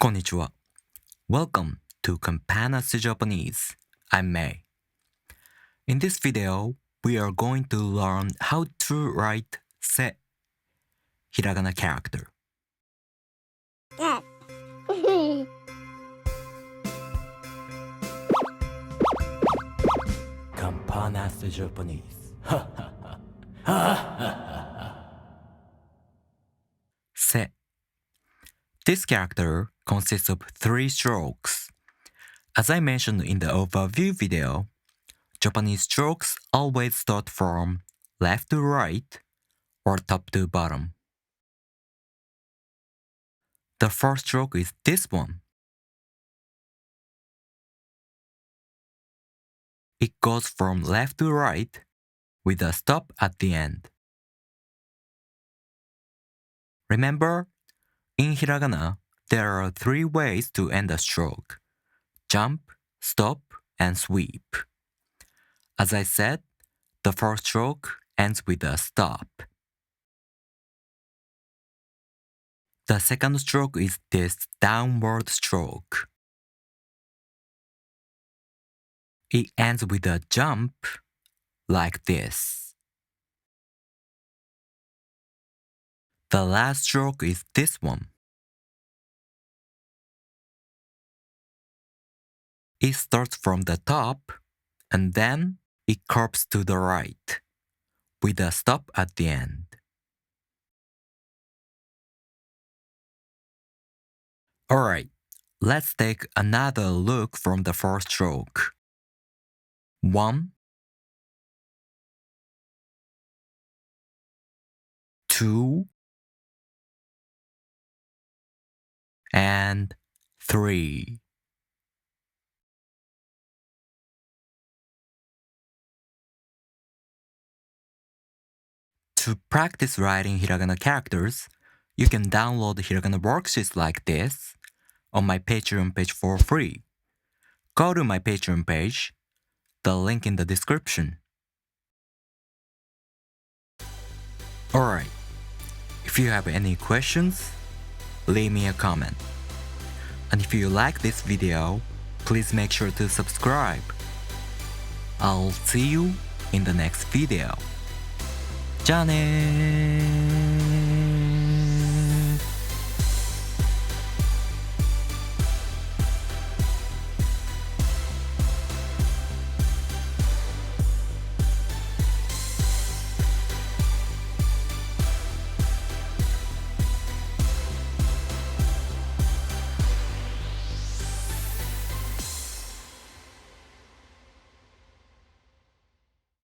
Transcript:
こんにちは。Welcome to Campanas Japanese. I'm May. In this video, we are going to learn how to write se, hiragana character. Campanas Japanese. Se. This character consists of 3 strokes. As I mentioned in the overview video, Japanese strokes always start from left to right or top to bottom. The first stroke is this one. It goes from left to right with a stop at the end. Remember, in hiragana, there are 3 ways to end a stroke: jump, stop, and sweep. As I said, the first stroke ends with a stop. The second stroke is this downward stroke. It ends with a jump like this. The last stroke is this one. It starts from the top and then it curves to the right with a stop at the end. Alright, let's take another look from the first stroke. 1, 2, and 3. To practice writing hiragana characters, you can download hiragana worksheets like this on my Patreon page for free. Go to my Patreon page, the link in the description. Alright, if you have any questions, leave me a comment. And if you like this video, please make sure to subscribe. I'll see you in the next video. じゃあねー。